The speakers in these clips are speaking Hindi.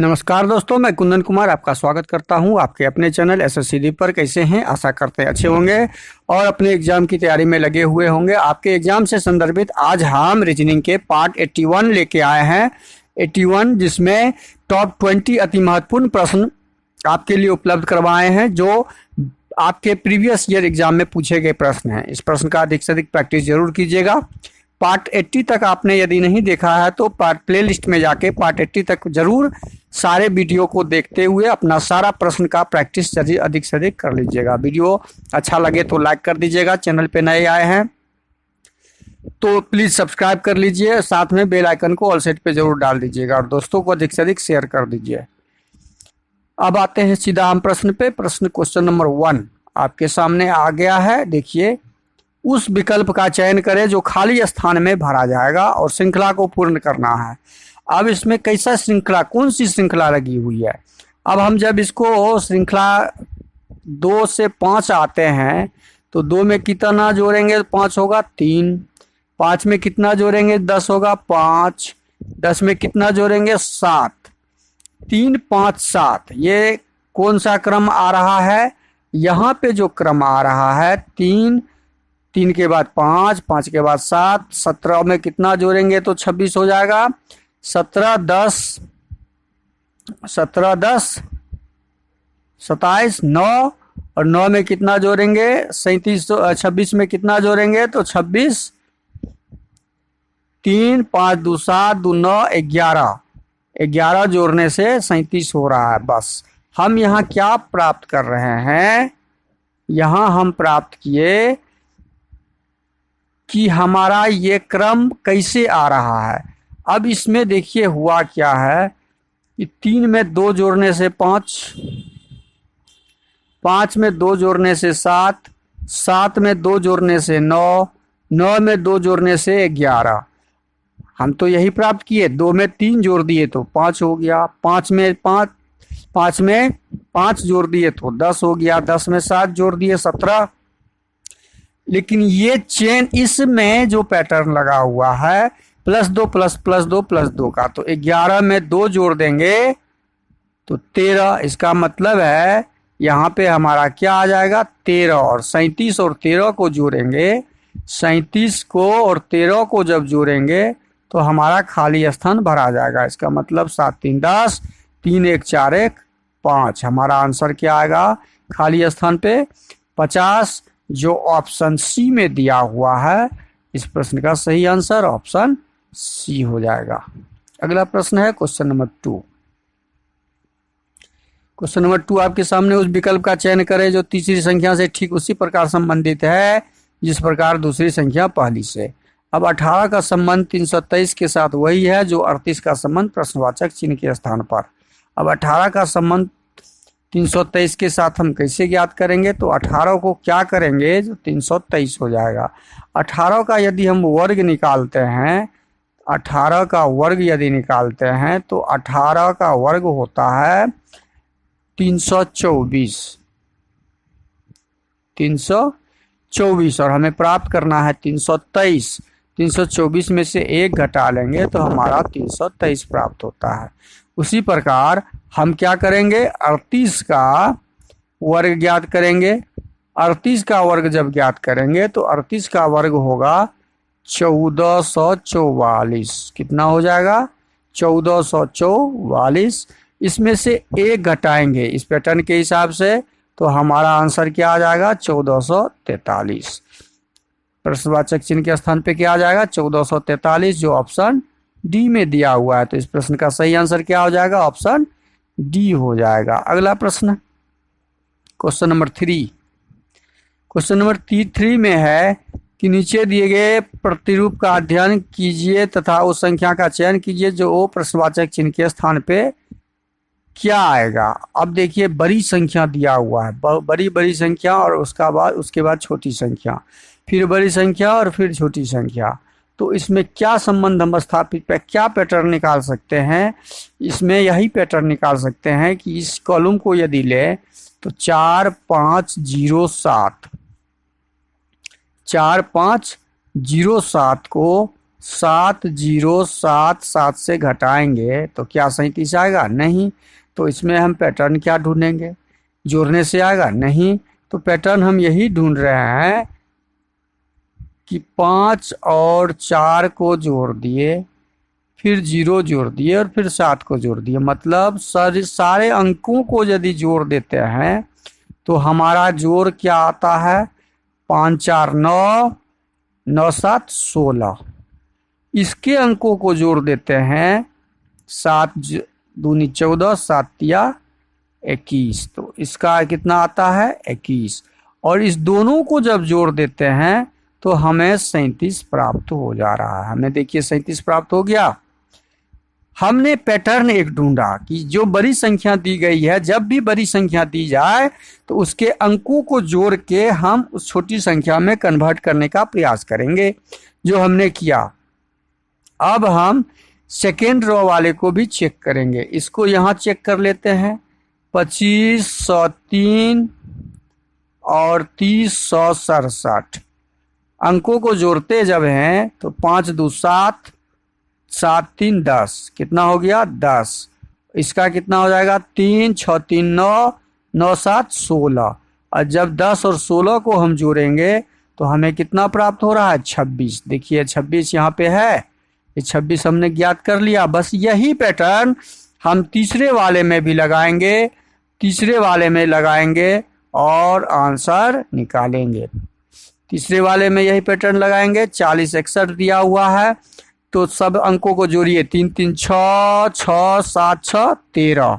नमस्कार दोस्तों, मैं कुंदन कुमार आपका स्वागत करता हूं आपके अपने चैनल एसएससी दीप पर। कैसे हैं? आशा करते हैं अच्छे होंगे और अपने एग्जाम की तैयारी में लगे हुए होंगे। आपके एग्जाम से संदर्भित आज हम रीजनिंग के पार्ट 81 लेके आए हैं। 81 जिसमें टॉप 20 अति महत्वपूर्ण प्रश्न आपके लिए उपलब्ध करवाए हैं जो आपके प्रीवियस ईयर एग्जाम में पूछे गए प्रश्न हैं। इस प्रश्न का अधिक से अधिक प्रैक्टिस जरूर कीजिएगा। पार्ट 80 तक आपने यदि नहीं देखा है तो प्ले लिस्ट में जाके पार्ट 80 तक जरूर सारे वीडियो को देखते हुए अपना सारा प्रश्न का प्रैक्टिस अधिक से अधिक कर लीजिएगा। वीडियो अच्छा लगे तो लाइक कर दीजिएगा। चैनल पे नए आए हैं तो प्लीज सब्सक्राइब कर लीजिए, साथ में बेल आइकन को ऑल सेट पे जरूर डाल दीजिएगा और दोस्तों को अधिक से अधिक शेयर कर दीजिए। अब आते हैं सीधा हम प्रश्न पे। प्रश्न क्वेश्चन नंबर 1 आपके सामने आ गया है। देखिए, उस विकल्प का चयन करें जो खाली स्थान में भरा जाएगा और श्रृंखला को पूर्ण करना है। अब इसमें कैसा श्रृंखला, कौन सी श्रृंखला लगी हुई है? अब हम जब इसको श्रृंखला 2 से 5 आते हैं तो 2 में कितना जोड़ेंगे? 5 होगा 3। 5 में कितना जोड़ेंगे? 10 होगा 5। 10 में कितना जोड़ेंगे? 7। 3 5 7 ये कौन सा क्रम आ रहा है? यहाँ पे जो क्रम आ रहा है 3 के बाद 5, 5 के बाद 7, 17 में कितना जोड़ेंगे तो 26 हो जाएगा। 17 10 27 9 और 9 में कितना जोड़ेंगे? 37। 26 में कितना जोड़ेंगे तो 26। 3 5 2 7 2 9 11 जोड़ने से 37 हो रहा है। बस हम यहाँ क्या प्राप्त कर रहे हैं? यहाँ हम प्राप्त किए कि हमारा ये क्रम कैसे आ रहा है। अब इसमें देखिए हुआ क्या है कि 3 में 2 जोड़ने से 5, 5 में 2 जोड़ने से 7, 7 में 2 जोड़ने से 9, 9 में 2 जोड़ने से 11। हम तो यही प्राप्त किए। 2 में 3 जोड़ दिए तो 5 हो गया। 5 में 5 जोड़ दिए तो 10 हो गया। 10 में 7 जोड़ दिए 17। लेकिन ये चेन, इसमें जो पैटर्न लगा हुआ है +2 +2 +2 का, तो 11 में 2 जोड़ देंगे तो 13। इसका मतलब है यहाँ पे हमारा क्या आ जाएगा? 13 और 37 और 13 को जोड़ेंगे। 37 को और 13 को जब जोड़ेंगे तो हमारा खाली स्थान भरा जाएगा। इसका मतलब 7 3 10, 3 1 4 1 5। हमारा आंसर क्या आएगा खाली स्थान पे? 50, जो ऑप्शन सी में दिया हुआ है। इस प्रश्न का सही आंसर ऑप्शन सी हो जाएगा। अगला प्रश्न है क्वेश्चन नंबर 2। क्वेश्चन नंबर 2 आपके सामने, उस विकल्प का चयन करें जो तीसरी संख्या से ठीक उसी प्रकार संबंधित है जिस प्रकार दूसरी संख्या पहली से। अब 18 का संबंध 323 के साथ वही है जो 38 का संबंध प्रश्नवाचक चिन्ह के स्थान पर। अब 18 का संबंध 323 के साथ हम कैसे ज्ञात करेंगे? तो 18 को क्या करेंगे जो 323 हो जाएगा। 18 का यदि हम वर्ग निकालते हैं, 18 का वर्ग यदि निकालते हैं तो 18 का वर्ग होता है 324 और हमें प्राप्त करना है 323। 324 में से 1 घटा लेंगे तो हमारा 323 प्राप्त होता है। उसी प्रकार हम क्या करेंगे? 38 का वर्ग ज्ञात करेंगे। 38 का वर्ग जब ज्ञात करेंगे तो 38 का वर्ग होगा 1444। कितना हो जाएगा? 1444। इसमें से 1 घटाएंगे इस पैटर्न के हिसाब से तो हमारा आंसर क्या आ जाएगा? 1443। प्रश्नवाचक चिन्ह के स्थान पे क्या आ जाएगा? 1443, जो ऑप्शन डी में दिया हुआ है। तो इस प्रश्न का सही आंसर क्या हो जाएगा? ऑप्शन डी हो जाएगा। अगला प्रश्न क्वेश्चन नंबर 3। क्वेश्चन नंबर 3 में है कि नीचे दिए गए प्रतिरूप का अध्ययन कीजिए तथा उस संख्या का चयन कीजिए जो वो प्रश्नवाचक चिन्ह के स्थान पे क्या आएगा। अब देखिए, बड़ी संख्या दिया हुआ है, बड़ी संख्या और उसके बाद छोटी संख्या, फिर बड़ी संख्या और फिर छोटी संख्या। तो इसमें क्या संबंध हम स्थापित क्या पैटर्न निकाल सकते हैं? इसमें यही पैटर्न निकाल सकते हैं कि इस कॉलम को यदि ले तो 4 5 0 7 को 7 जीरो 7 7 से घटाएंगे तो क्या 37 आएगा? नहीं। तो इसमें हम पैटर्न क्या ढूंढेंगे? जोड़ने से आएगा? नहीं। तो पैटर्न हम यही ढूंढ रहे हैं कि 5 और 4 को जोड़ दिए, फिर 0 जोड़ दिए और फिर 7 को जोड़ दिए। मतलब सारे अंकों को यदि जोड़ देते हैं तो हमारा जोड़ क्या आता है? 5 4 9, 9 7 16। इसके अंकों को जोड़ देते हैं, 7 दूनी 14, 7 तिया 21। तो इसका कितना आता है? 21। और इस दोनों को जब जोड़ देते हैं तो हमें 37 प्राप्त हो जा रहा है। हमें देखिए 37 प्राप्त हो गया। हमने पैटर्न एक ढूंढा कि जो बड़ी संख्या दी गई है, जब भी बड़ी संख्या दी जाए तो उसके अंकों को जोड़ के हम उस छोटी संख्या में कन्वर्ट करने का प्रयास करेंगे, जो हमने किया। अब हम सेकेंड रो वाले को भी चेक करेंगे। इसको यहाँ चेक कर लेते हैं। 25 103 और 30 167 अंकों को जोड़ते जब हैं तो 5 2 7, 7 3 10। कितना हो गया? 10। इसका कितना हो जाएगा? 3 6 3 9, 9 7 16। और जब 10 और 16 को हम जोड़ेंगे तो हमें कितना प्राप्त हो रहा है? 26। देखिए 26 यहाँ पे है, ये 26 हमने ज्ञात कर लिया। बस यही पैटर्न हम तीसरे वाले में भी लगाएंगे, तीसरे वाले में लगाएंगे और आंसर निकालेंगे। तीसरे वाले में यही पैटर्न लगाएंगे। 40 61 दिया हुआ है तो सब अंकों को जोड़िए। 3 3 6, 6 7 6 13।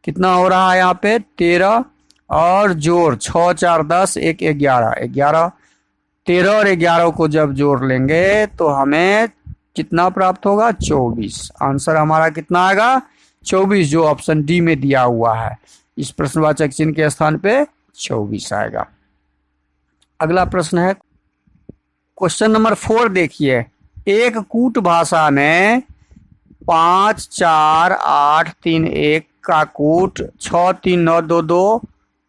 कितना हो रहा है यहाँ पे? 13। और जोड़ 6 4 10, 1 11 11। 13 और 11 को जब जोड़ लेंगे तो हमें कितना प्राप्त होगा? 24। आंसर हमारा कितना आएगा? 24, जो ऑप्शन डी में दिया हुआ है। इस प्रश्नवाचक चिन्ह के स्थान पे 24 आएगा। अगला प्रश्न है क्वेश्चन नंबर 4। देखिए, एक कूट भाषा में 5 4 8 3 1 का कूट 6 3 9 2 2,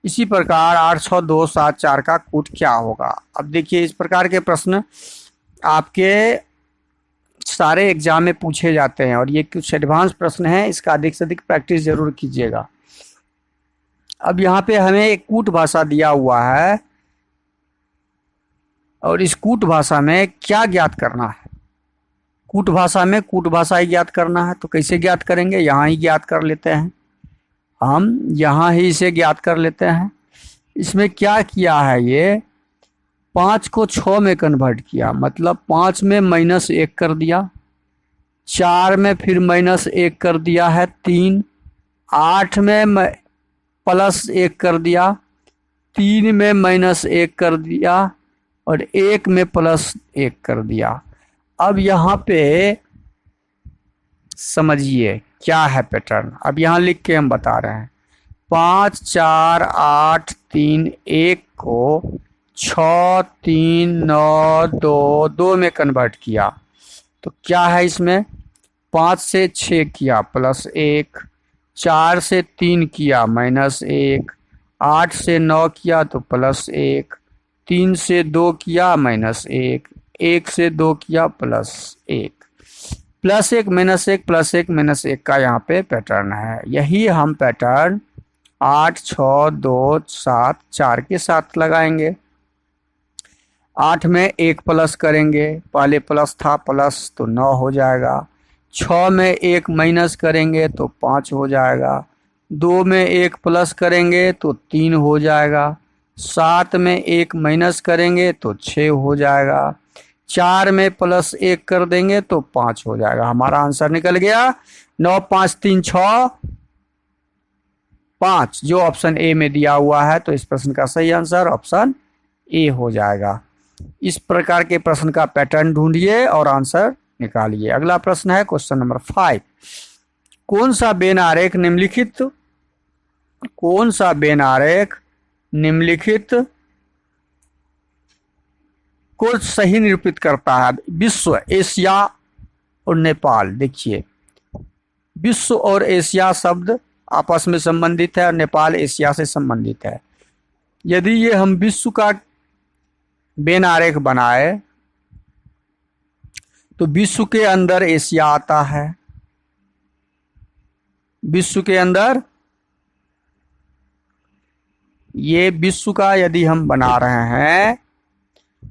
इसी प्रकार 8 6 2 7 4 का कूट क्या होगा? अब देखिए, इस प्रकार के प्रश्न आपके सारे एग्जाम में पूछे जाते हैं और ये कुछ एडवांस प्रश्न हैं। इसका अधिक से अधिक प्रैक्टिस जरूर कीजिएगा। अब यहाँ पे हमें एक कूट भाषा दिया हुआ है और इस कूट भाषा में क्या ज्ञात करना है? कूट भाषा में कूट भाषा ही ज्ञात करना है। तो कैसे ज्ञात करेंगे? यहाँ ही ज्ञात कर लेते हैं। हम यहाँ ही इसे ज्ञात कर लेते हैं। इसमें क्या किया है? ये 5 को 6 में कन्वर्ट किया, मतलब 5 में -1 कर दिया, 4 में फिर -1 कर दिया है 3, 8 में +1 कर दिया, 3 में -1 कर दिया और 1 में +1 कर दिया। अब यहाँ पे समझिए क्या है पैटर्न। अब यहाँ लिख के हम बता रहे हैं। 5 4 8 3 1 को 6 3 9 2 2 में कन्वर्ट किया तो क्या है इसमें? 5 से 6 किया +1, 4 से 3 किया -1, 8 से 9 किया तो +1, 3 से 2 किया -1, 1 से 2 किया +1, +1 -1 +1 -1 का यहाँ पे पैटर्न है। यही हम पैटर्न 8 6 2 7 4 के साथ लगाएंगे। 8 में 1 प्लस करेंगे, पहले प्लस था प्लस तो 9 हो जाएगा। 6 में 1 माइनस करेंगे तो 5 हो जाएगा। 2 में 1 प्लस करेंगे तो 3 हो जाएगा। 7 में 1 माइनस करेंगे तो 6 हो जाएगा। 4 में +1 कर देंगे तो 5 हो जाएगा। हमारा आंसर निकल गया 9 5 3 6 5, जो ऑप्शन ए में दिया हुआ है। तो इस प्रश्न का सही आंसर ऑप्शन ए हो जाएगा। इस प्रकार के प्रश्न का पैटर्न ढूंढिए और आंसर निकालिए। अगला प्रश्न है क्वेश्चन नंबर 5। कौन सा बेन आरेख निम्नलिखित को सही निरूपित करता है? विश्व, एशिया और नेपाल। देखिए, विश्व और एशिया शब्द आपस में संबंधित है और नेपाल एशिया से संबंधित है। यदि ये हम विश्व का बेन आरेख बनाए तो विश्व के अंदर एशिया आता है। विश्व के अंदर ये विश्व का यदि हम बना रहे हैं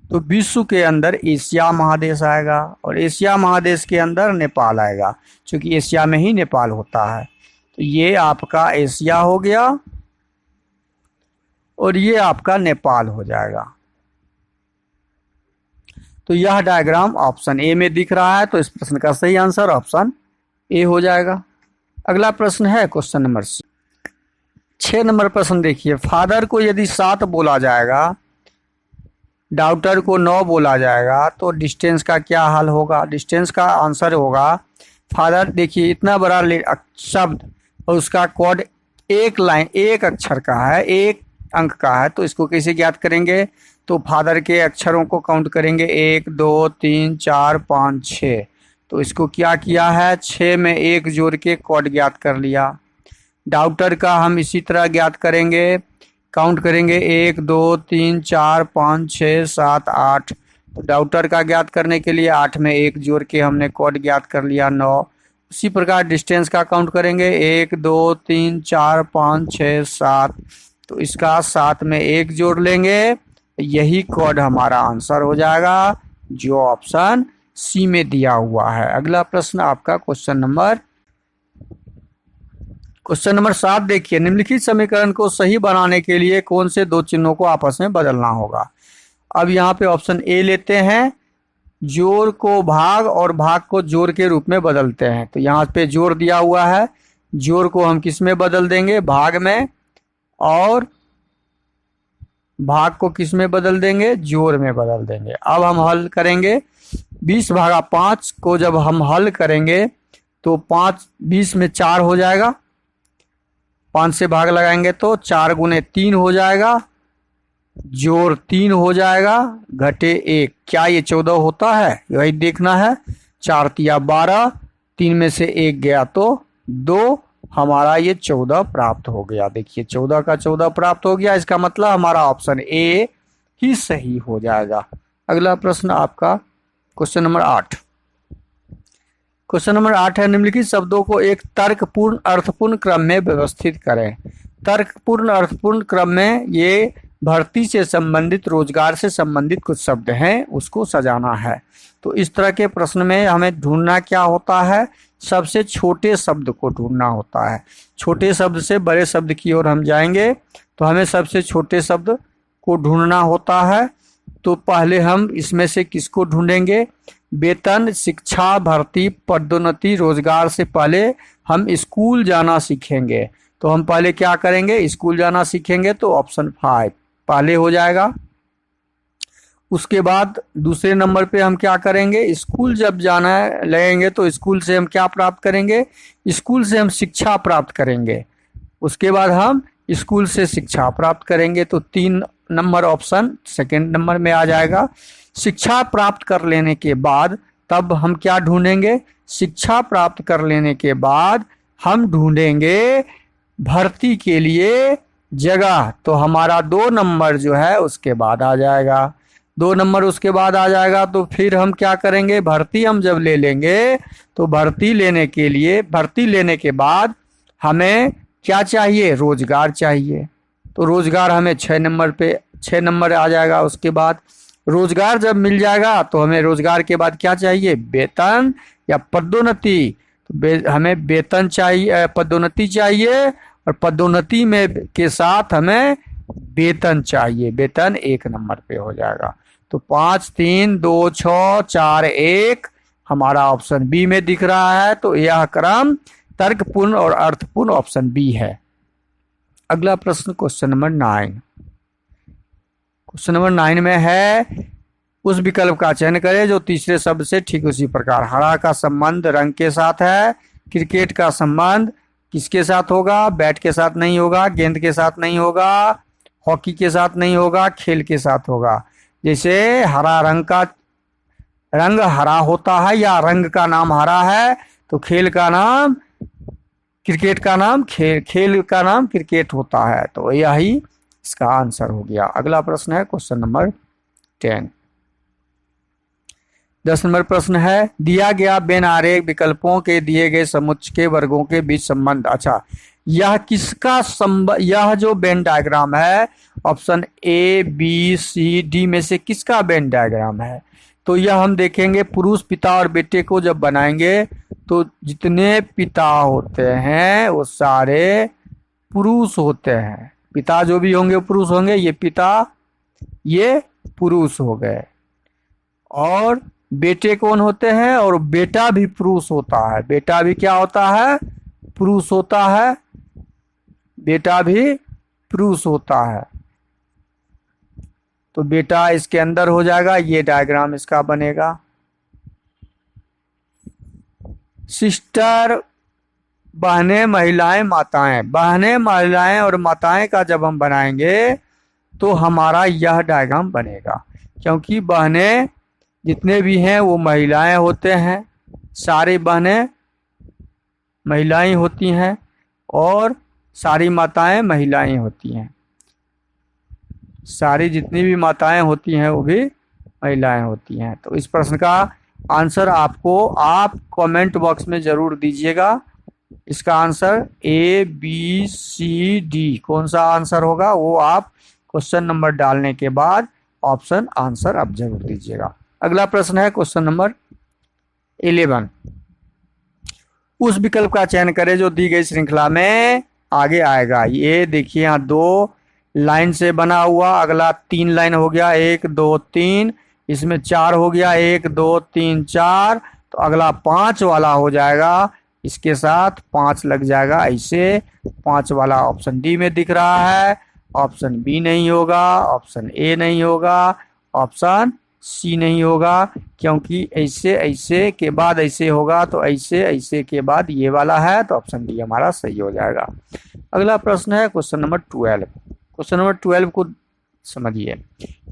तो विश्व के अंदर एशिया महादेश आएगा और एशिया महादेश के अंदर नेपाल आएगा, क्योंकि एशिया में ही नेपाल होता है। तो ये आपका एशिया हो गया और ये आपका नेपाल हो जाएगा। तो यह डायग्राम ऑप्शन ए में दिख रहा है, तो इस प्रश्न का सही आंसर ऑप्शन ए हो जाएगा। अगला प्रश्न है क्वेश्चन नंबर 6 नंबर प्रश्न देखिए। फादर को यदि 7 बोला जाएगा, डॉक्टर को 9 बोला जाएगा, तो डिस्टेंस का क्या हल होगा? डिस्टेंस का आंसर होगा फादर। देखिए इतना बड़ा शब्द और उसका कोड एक लाइन एक अक्षर का है, एक अंक का है, तो इसको कैसे ज्ञात करेंगे? तो फादर के अक्षरों को काउंट करेंगे 1 2 3 4 5 6। तो इसको क्या किया है, 6 में 1 जोड़ के कोड ज्ञात कर लिया। डॉक्टर का हम इसी तरह ज्ञात करेंगे, काउंट करेंगे 1 2 3 4 5 6 7 8। तो डॉक्टर का ज्ञात करने के लिए 8 में 1 जोड़ के हमने कोड ज्ञात कर लिया 9। उसी प्रकार डिस्टेंस का काउंट करेंगे 1 2 3 4 5 6 7। तो इसका 7 में 1 जोड़ लेंगे, यही कोड हमारा आंसर हो जाएगा, जो ऑप्शन सी में दिया हुआ है। अगला प्रश्न आपका क्वेश्चन नंबर 7 देखिए। निम्नलिखित समीकरण को सही बनाने के लिए कौन से दो चिन्हों को आपस में बदलना होगा? अब यहाँ पे ऑप्शन ए लेते हैं, जोड़ को भाग और भाग को जोड़ के रूप में बदलते हैं। तो यहाँ पे जोड़ दिया हुआ है, जोड़ को हम किस में बदल देंगे? भाग में, और भाग को किस में बदल देंगे? जोड़ में बदल देंगे। अब हम हल करेंगे 20/5 को जब हम हल करेंगे तो 20 में 4 हो जाएगा, 5 से भाग लगाएंगे तो 4 गुने 3 हो जाएगा, जोड़ 3 हो जाएगा, घटे 1। क्या ये 14 होता है? वही देखना है। 4 तिया 12, 3 में से 1 गया तो 2, हमारा ये 14 प्राप्त हो गया। देखिए 14 का 14 प्राप्त हो गया, इसका मतलब हमारा ऑप्शन ए ही सही हो जाएगा। अगला प्रश्न आपका क्वेश्चन नंबर 8। क्वेश्चन नंबर 8 है, निम्नलिखित शब्दों को एक तर्कपूर्ण अर्थपूर्ण क्रम में व्यवस्थित करें। तर्कपूर्ण अर्थपूर्ण क्रम में ये भर्ती से संबंधित, रोजगार से संबंधित कुछ शब्द हैं, उसको सजाना है। तो इस तरह के प्रश्न में हमें ढूंढना क्या होता है? सबसे छोटे शब्द को ढूंढना होता है। छोटे शब्द से बड़े शब्द की ओर हम जाएंगे, तो हमें सबसे छोटे शब्द को ढूंढना होता है। तो पहले हम इसमें से किसको ढूंढेंगे? वेतन, शिक्षा, भर्ती, पदोन्नति, रोजगार से पहले हम स्कूल जाना सीखेंगे। तो हम पहले क्या करेंगे? स्कूल जाना सीखेंगे, तो ऑप्शन 5 पहले हो जाएगा। उसके बाद दूसरे नंबर पे हम क्या करेंगे? स्कूल जब जाना लगेंगे तो स्कूल से हम क्या प्राप्त करेंगे? स्कूल से हम शिक्षा प्राप्त करेंगे। उसके बाद हम स्कूल से शिक्षा प्राप्त करेंगे, तो 3 नंबर ऑप्शन सेकंड नंबर में आ जाएगा। शिक्षा प्राप्त कर लेने के बाद तब हम क्या ढूंढेंगे? शिक्षा प्राप्त कर लेने के बाद हम ढूंढेंगे भर्ती के लिए जगह। तो हमारा 2 नंबर जो है उसके बाद आ जाएगा। 2 नंबर उसके बाद आ जाएगा, तो फिर हम क्या करेंगे? भर्ती हम जब ले लेंगे तो भर्ती लेने के बाद हमें क्या चाहिए? रोजगार चाहिए। तो रोजगार हमें 6 नंबर आ जाएगा। उसके बाद रोजगार जब मिल जाएगा तो हमें रोजगार के बाद क्या चाहिए? वेतन या पदोन्नति। तो हमें वेतन चाहिए, पदोन्नति चाहिए, और पदोन्नति में के साथ हमें वेतन चाहिए। वेतन 1 नंबर पे हो जाएगा। तो 5 3 2 6 4 1 हमारा ऑप्शन बी में दिख रहा है। तो यह क्रम तर्कपूर्ण और अर्थपूर्ण ऑप्शन बी है। अगला प्रश्न क्वेश्चन नंबर 9। क्वेश्चन नंबर 9 में है, उस विकल्प का चयन करें जो तीसरे शब्द से ठीक उसी प्रकार। हरा का संबंध रंग के साथ है। क्रिकेट का संबंध किसके साथ होगा? बैट के साथ नहीं होगा, गेंद के साथ नहीं होगा, हॉकी के साथ नहीं होगा, खेल के साथ होगा। जैसे हरा रंग हरा होता है, या रंग का नाम हरा है, तो खेल का नाम क्रिकेट का नाम खेल का नाम क्रिकेट होता है। तो यही इसका आंसर हो गया। अगला प्रश्न है क्वेश्चन नंबर 10। 10 नंबर प्रश्न है, दिया गया वेन आरेख विकल्पों के दिए गए समुच्चय के वर्गों के बीच संबंध। अच्छा, यह किसका संबंध, यह जो वेन डायग्राम है option A B C D में से किसका वेन डायग्राम है? तो यह हम देखेंगे पुरुष पिता और बेटे को जब बनाएंगे तो जितने पिता होते हैं वो सारे पुरुष होते हैं। पिता जो भी होंगे पुरुष होंगे, ये पिता ये पुरुष हो गए। और बेटे कौन होते हैं? और बेटा भी पुरुष होता है। बेटा भी क्या होता है? पुरुष होता है। बेटा भी पुरुष होता है। तो बेटा इसके अंदर हो जाएगा, ये डायग्राम इसका बनेगा। सिस्टर, बहनें, महिलाएं, माताएं। बहनें, महिलाएं और माताएं का जब हम बनाएंगे तो हमारा यह डायग्राम बनेगा, क्योंकि बहनें जितने भी हैं वो महिलाएं होते हैं। सारी बहनें महिलाएं होती हैं और सारी माताएं महिलाएं होती हैं। सारी जितनी भी माताएं होती हैं वो भी महिलाएं होती हैं। तो इस प्रश्न का आंसर आपको आप कमेंट बॉक्स में जरूर दीजिएगा। इसका answer A B C D कौन सा आंसर होगा वो आप क्वेश्चन नंबर डालने के बाद ऑप्शन आंसर आप जरूर दीजिएगा। अगला प्रश्न है क्वेश्चन नंबर 11। उस विकल्प का चयन करें जो दी गई श्रृंखला में आगे आएगा। ये देखिए यहाँ 2 लाइन से बना हुआ, अगला 3 लाइन हो गया, 1 2 3, इसमें 4 हो गया, 1 2 3 4, तो अगला 5 वाला हो जाएगा। इसके साथ 5 लग जाएगा, ऐसे 5 वाला ऑप्शन डी में दिख रहा है। ऑप्शन बी नहीं होगा, ऑप्शन ए नहीं होगा, ऑप्शन सी नहीं होगा, क्योंकि ऐसे ऐसे के बाद ऐसे होगा, तो ऐसे ऐसे के बाद ये वाला है, तो ऑप्शन डी हमारा सही हो जाएगा। अगला प्रश्न है क्वेश्चन नंबर 12। क्वेश्चन नंबर 12 को समझिए।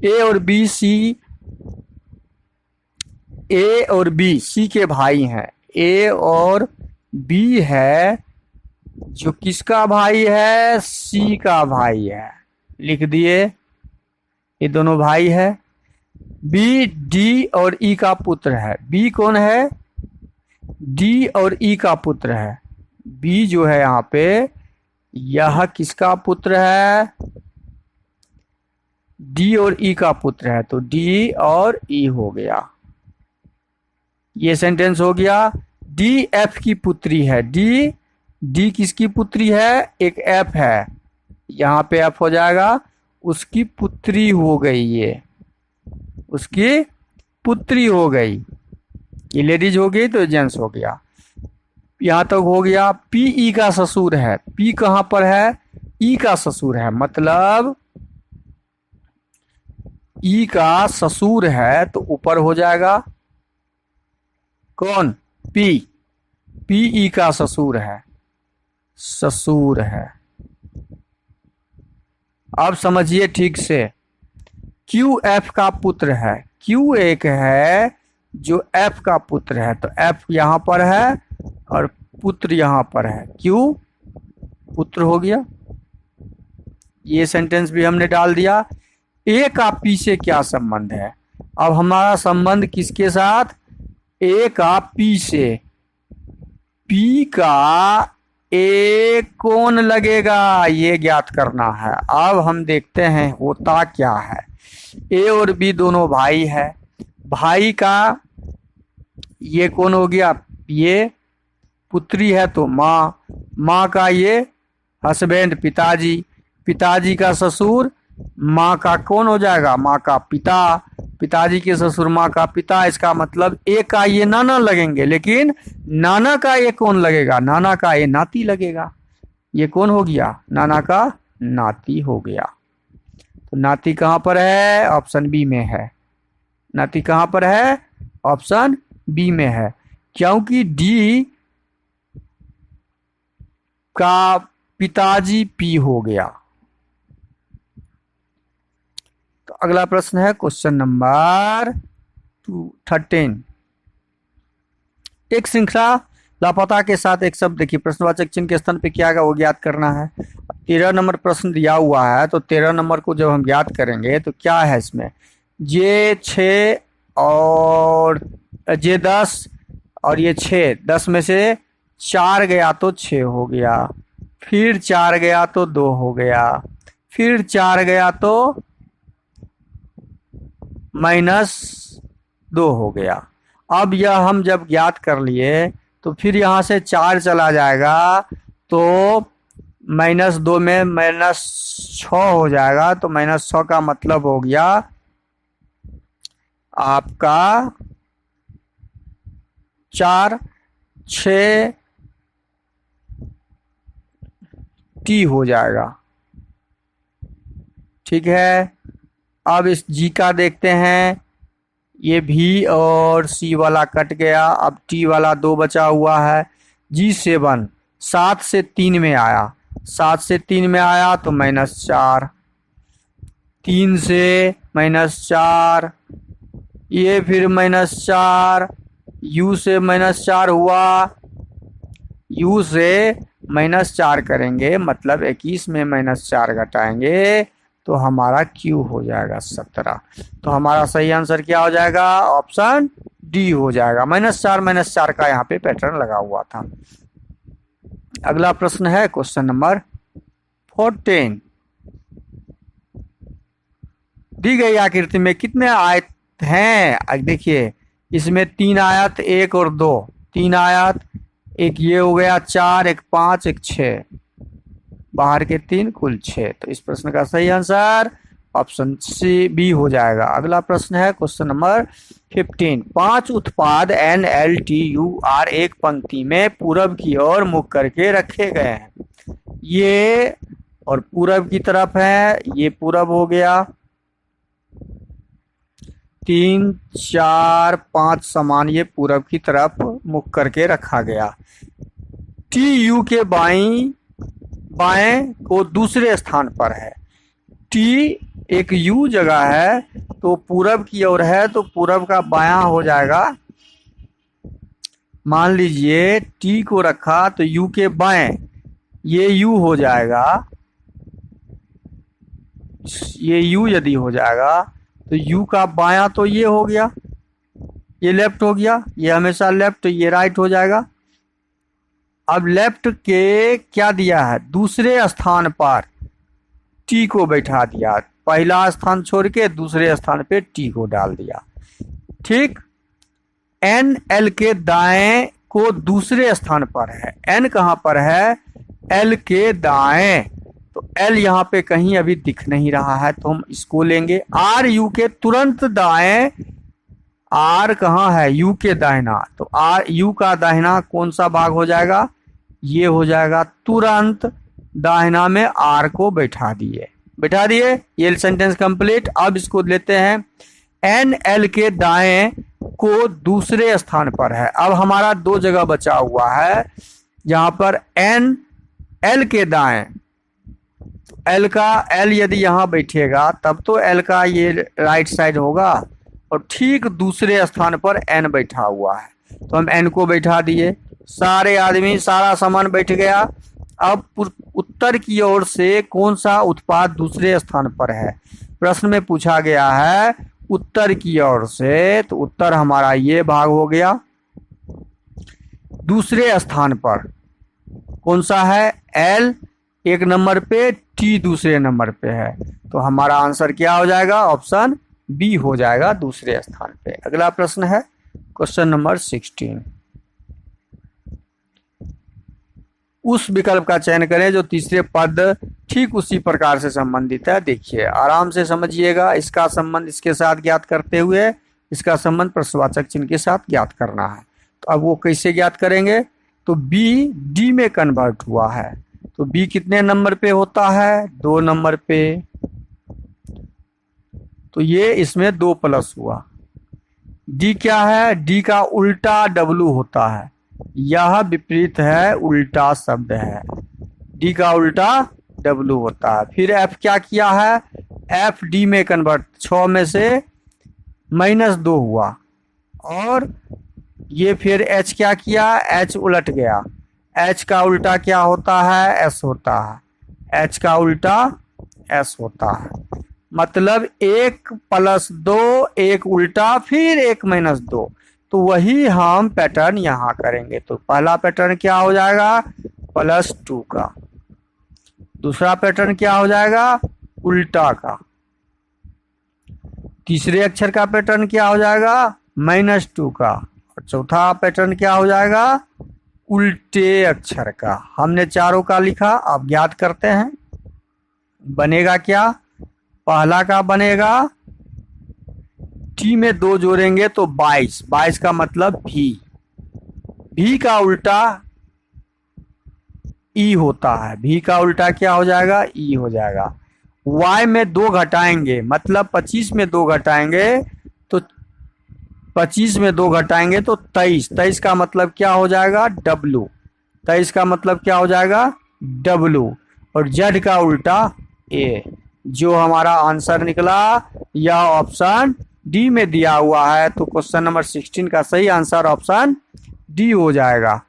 ए और बी सी के भाई हैं। ए और बी है जो किसका भाई है? सी का भाई है। लिख दिए, ये दोनों भाई है। बी डी और ई का पुत्र है। बी कौन है? डी और ई का पुत्र है। बी जो है यहाँ पे, यह किसका पुत्र है? डी और ई का पुत्र है, तो डी और ई हो गया। ये सेंटेंस हो गया। डी एफ की पुत्री है। डी किसकी पुत्री है? एक एफ है, यहाँ पे एफ हो जाएगा, उसकी पुत्री हो गई। ये उसकी पुत्री हो गई। ये लेडीज हो गई तो जेंट्स हो गया। यहाँ तक हो गया। पी ई का ससुर है। पी कहाँ पर है? ई का ससुर है, मतलब ई का ससुर है तो ऊपर हो जाएगा कौन? पी। पी ई का ससुर है, ससुर है। अब समझिए ठीक से। क्यू एफ का पुत्र है। क्यू एक है जो एफ का पुत्र है, तो एफ यहां पर है और पुत्र यहां पर है। क्यू पुत्र हो गया। ये सेंटेंस भी हमने डाल दिया। ए का पी से क्या संबंध है? अब हमारा संबंध किसके साथ? ए का पी से। पी का ए कौन लगेगा ये ज्ञात करना है। अब हम देखते हैं होता क्या है। ए और बी दोनों भाई है। भाई का ये कौन हो गया? ये पुत्री है तो माँ। माँ का ये हस्बैंड पिताजी। पिताजी का ससुर माँ का कौन हो जाएगा? माँ का पिता। पिताजी के ससुर माँ का पिता। इसका मतलब ए का ये नाना लगेंगे, लेकिन नाना का ये कौन लगेगा? नाना का ये नाती लगेगा। ये कौन हो गया? नाना का नाती हो गया। तो नाती कहाँ पर है? ऑप्शन बी में है। नाती कहाँ पर है? ऑप्शन बी में है, क्योंकि डी का पिताजी पी हो गया। तो अगला प्रश्न है क्वेश्चन नंबर 13। एक श्रृंखला लापता के साथ एक शब्द, देखिए प्रश्नवाचक चिन्ह के स्थान पे क्या आएगा वो ज्ञात करना है। 13 नंबर प्रश्न दिया हुआ है, तो 13 नंबर को जब हम ज्ञात करेंगे तो क्या है इसमें? जे 6 और ये 10 और ये 6, 10 में से 4 गया तो 6 हो गया, फिर 4 गया तो 2 हो गया, फिर 4 गया तो -2 हो गया। अब यह हम जब ज्ञात कर लिए तो फिर यहाँ से 4 चला जाएगा तो -2 में -6 हो जाएगा, तो -6 का मतलब हो गया आपका 4, 6 टी हो जाएगा। ठीक है, अब इस जी का देखते हैं। ये भी और सी वाला कट गया, अब टी वाला 2 बचा हुआ है। G7 7 से 3 में आया, 7 से 3 में आया तो -4, 3 से -4, ये फिर -4, U से -4 हुआ, U से -4 करेंगे मतलब 21 में -4 घटाएंगे तो हमारा Q हो जाएगा 17। तो हमारा सही आंसर क्या हो जाएगा? ऑप्शन डी हो जाएगा। -4 का यहाँ पे पैटर्न लगा हुआ था। अगला प्रश्न है क्वेश्चन नंबर 14। दी गई आकृति में कितने आयत हैं? अब देखिए, इसमें 3 आयत, 1 और 2, 3 आयत, एक ये हो गया 4, एक 5, एक 6, बाहर के 3, कुल 6। तो इस प्रश्न का सही आंसर ऑप्शन सी बी हो जाएगा। अगला प्रश्न है क्वेश्चन नंबर 15। 5 उत्पाद NLTUR एक पंक्ति में पूरब की ओर मुख करके रखे गए हैं। ये और पूरब की तरफ है, ये पूरब हो गया। 3, 4, 5 सामान ये पूरब की तरफ मुख करके रखा गया। TU के बाएं को दूसरे स्थान पर है। T एक U जगह है तो पूरब की ओर है, तो पूरब का बायां हो जाएगा। मान लीजिए T को रखा तो U के बाएं, ये U हो जाएगा। ये U यदि हो जाएगा तो U का बायां तो ये हो गया, ये लेफ्ट हो गया, ये हमेशा लेफ्ट, ये राइट हो जाएगा। अब लेफ्ट के क्या दिया है? दूसरे स्थान पर T को बैठा दिया, पहला स्थान छोड़ के दूसरे स्थान पे T को डाल दिया। ठीक, NL के दाएं को दूसरे स्थान पर है। N कहां पर है? L के दाएं, तो L यहाँ पे कहीं अभी दिख नहीं रहा है तो हम इसको लेंगे। RU के तुरंत दाएं, R कहाँ है? U के दाहिना, तो U का दाहिना कौन सा भाग हो जाएगा? ये हो जाएगा। तुरंत दाहिना में R को बैठा दिए, ये सेंटेंस कंप्लीट। अब इसको लेते हैं, NL के दाएं को दूसरे स्थान पर है। अब हमारा 2 जगह बचा हुआ है जहां पर L के दाएं, L यदि यहाँ बैठेगा तब तो L का ये राइट साइड होगा, और ठीक दूसरे स्थान पर N बैठा हुआ है तो हम N को बैठा दिए। सारे आदमी, सारा सामान बैठ गया। अब उत्तर की ओर से कौन सा उत्पाद दूसरे स्थान पर है? प्रश्न में पूछा गया है उत्तर की ओर से, तो उत्तर हमारा ये भाग हो गया। दूसरे स्थान पर कौन सा है? L 1 नंबर पे, T दूसरे नंबर पे है, तो हमारा आंसर क्या हो जाएगा? ऑप्शन बी हो जाएगा, दूसरे स्थान पे। अगला प्रश्न है क्वेश्चन नंबर 16। उस विकल्प का चयन करें जो तीसरे पद ठीक उसी प्रकार से संबंधित है। देखिए, आराम से समझिएगा। इसका संबंध इसके साथ ज्ञात करते हुए इसका संबंध प्रश्नवाचक चिन्ह के साथ ज्ञात करना है। तो अब वो कैसे ज्ञात करेंगे? तो बी डी में कन्वर्ट हुआ है, तो बी कितने नंबर पे होता है? 2 नंबर पे, तो ये इसमें 2 प्लस हुआ। डी क्या है? डी का उल्टा W होता है, यह विपरीत है, उल्टा शब्द है। डी का उल्टा W होता है। फिर F क्या किया है? F D में कन्वर्ट, 6 में से -2 हुआ, और ये फिर H क्या किया? H उलट गया। H का उल्टा क्या होता है? S होता है। H का उल्टा S होता है। मतलब 1 + 2, 1 उल्टा, फिर 1 - 2, तो वही हम पैटर्न यहाँ करेंगे। तो पहला पैटर्न क्या हो जाएगा, +2 का। दूसरा पैटर्न क्या हो जाएगा, उल्टा का। तीसरे अक्षर का पैटर्न क्या हो जाएगा, -2 का। और चौथा पैटर्न क्या हो जाएगा, उल्टे अक्षर का। हमने चारों का लिखा, अब ज्ञात करते हैं। बनेगा क्या, पहला का बनेगा टी में 2 जोड़ेंगे तो 22, 22 का मतलब भी का उल्टा ई होता है। भी का उल्टा क्या हो जाएगा, ई हो जाएगा। y में 2 घटाएंगे, मतलब 25 में 2 घटाएंगे तो 25 में 2 घटाएंगे तो 23, 23 का मतलब क्या हो जाएगा, w। 23 का मतलब क्या हो जाएगा, w। और z का उल्टा a। जो हमारा आंसर निकला यह ऑप्शन डी में दिया हुआ है। तो क्वेश्चन नंबर 16 का सही आंसर ऑप्शन डी हो जाएगा।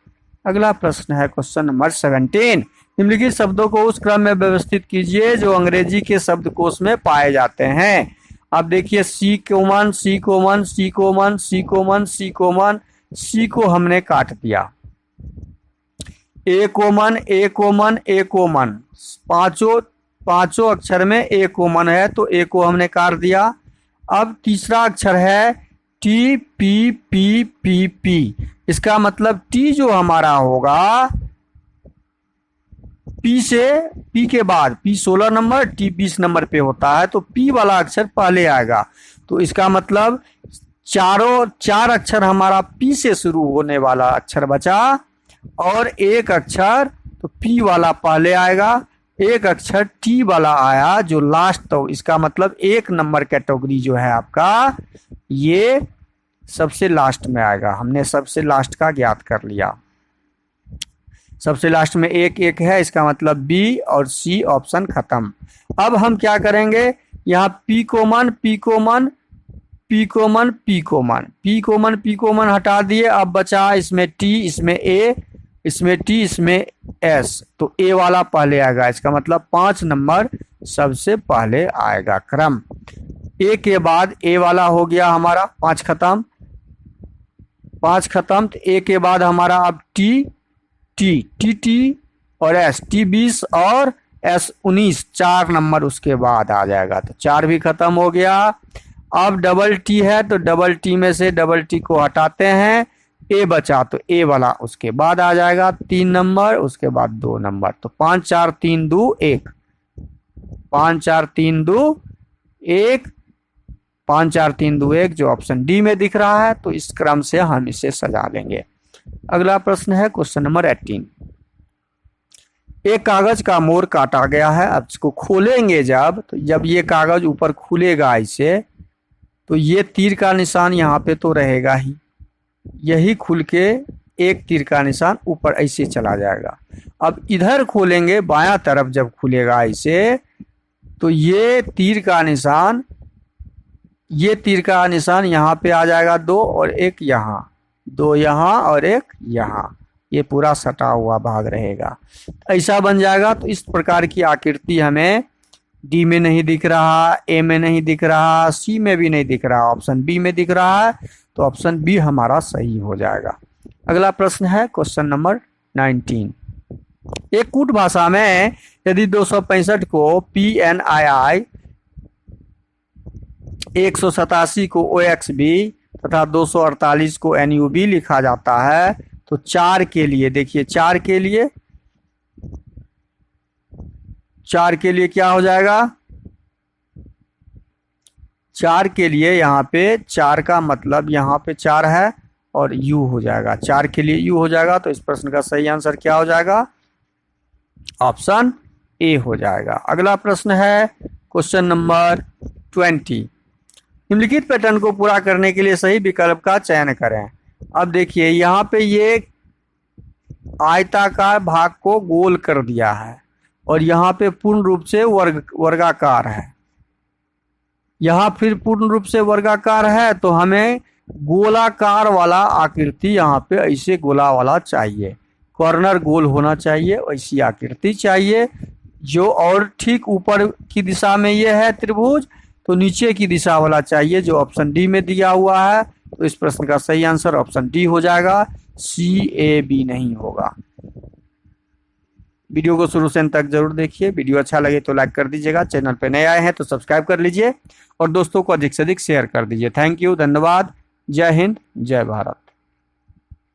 अगला प्रश्न है क्वेश्चन नंबर 17। निम्नलिखित शब्दों को उस क्रम में व्यवस्थित कीजिए जो अंग्रेजी के शब्दकोश में पाए जाते हैं। अब देखिए सी कॉमन, सी कॉमन, सी कॉमन, सी कॉमन, सी कॉमन, सी को हमने काट दिया। ए कॉमन, ए कॉमन, ए कॉमन, पांचों अक्षर में ए कॉमन है तो ए को हमने काट दिया। अब तीसरा अक्षर है T, P, P, P, P. इसका मतलब टी जो हमारा होगा पी से, पी के बाद पी 16 नंबर, टी 20 नंबर पे होता है तो पी वाला अक्षर पहले आएगा। तो इसका मतलब चार अक्षर हमारा पी से शुरू होने वाला अक्षर बचा और एक अक्षर तो पी वाला पहले आएगा, एक अक्षर टी वाला आया जो लास्ट। तो इसका मतलब 1 नंबर कैटेगरी जो है आपका ये सबसे लास्ट में आएगा। हमने सबसे लास्ट का ज्ञात कर लिया। सबसे लास्ट में 1 है, इसका मतलब बी और सी ऑप्शन खत्म। अब हम क्या करेंगे, यहाँ P common, P common, P common, P common, P common, P common हटा दिए। अब बचा इसमें टी, इसमें ए, इसमें टी, इसमें एस। तो ए वाला पहले आएगा। इसका मतलब 5 नंबर सबसे पहले आएगा क्रम। ए के बाद ए वाला हो गया हमारा, 5 खत्म, 5 खत्म। तो ए के बाद हमारा अब टी, टी, टी, टी और एस, टी 20 और एस 19, 4 नंबर उसके बाद आ जाएगा। तो 4 भी खत्म हो गया। अब डबल टी है तो डबल टी में से डबल टी को हटाते हैं, ए बचा तो ए वाला उसके बाद आ जाएगा 3 नंबर, उसके बाद 2 नंबर। तो 5 4 3 2 1, 5 4 3 2 1, 5 4 3 2 1 जो ऑप्शन डी में दिख रहा है। तो इस क्रम से हम इसे सजा लेंगे। अगला प्रश्न है क्वेश्चन नंबर 18। एक कागज का मोड़ काटा गया है। अब इसको खोलेंगे जब ये कागज ऊपर खुलेगा ऐसे, तो ये तीर का निशान यहाँ पे तो रहेगा ही, यही खुल के एक तीर का निशान ऊपर ऐसे चला जाएगा। अब इधर खोलेंगे बायां तरफ जब खुलेगा ऐसे, तो ये तीर का निशान यहाँ पे आ जाएगा 2 और 1 यहाँ, 2 यहाँ और 1 यहाँ, ये पूरा सटा हुआ भाग रहेगा, ऐसा बन जाएगा। तो इस प्रकार की आकृति हमें डी में नहीं दिख रहा, ए में नहीं दिख रहा, सी में भी नहीं दिख रहा, ऑप्शन बी में दिख रहा है। तो ऑप्शन बी हमारा सही हो जाएगा। अगला प्रश्न है क्वेश्चन नंबर 19। एक कूट भाषा में यदि 265 को PNII, 187 को OXB तथा 248 को NUB लिखा जाता है, तो 4 के लिए देखिए, 4 के लिए क्या हो जाएगा, 4 के लिए यहाँ पे 4 का मतलब यहाँ पे 4 है और U हो जाएगा, 4 के लिए U हो जाएगा। तो इस प्रश्न का सही आंसर क्या हो जाएगा, ऑप्शन ए हो जाएगा। अगला प्रश्न है क्वेश्चन नंबर 20। निम्नलिखित पैटर्न को पूरा करने के लिए सही विकल्प का चयन करें। अब देखिए यहाँ पे ये आयताकार भाग को गोल कर दिया है और यहाँ पे पूर्ण रूप से वर्गाकार है, यहाँ फिर पूर्ण रूप से वर्गाकार है। तो हमें गोलाकार वाला आकृति यहाँ पे ऐसे गोला वाला चाहिए, कॉर्नर गोल होना चाहिए, ऐसी आकृति चाहिए जो, और ठीक ऊपर की दिशा में ये है त्रिभुज, तो नीचे की दिशा वाला चाहिए जो ऑप्शन डी में दिया हुआ है। तो इस प्रश्न का सही आंसर ऑप्शन डी हो जाएगा, CAB नहीं होगा। वीडियो को शुरू से अंत तक जरूर देखिए। वीडियो अच्छा लगे तो लाइक कर दीजिएगा, चैनल पे नए आए हैं तो सब्सक्राइब कर लीजिए और दोस्तों को अधिक से अधिक शेयर कर दीजिए। थैंक यू, धन्यवाद। जय हिंद, जय भारत।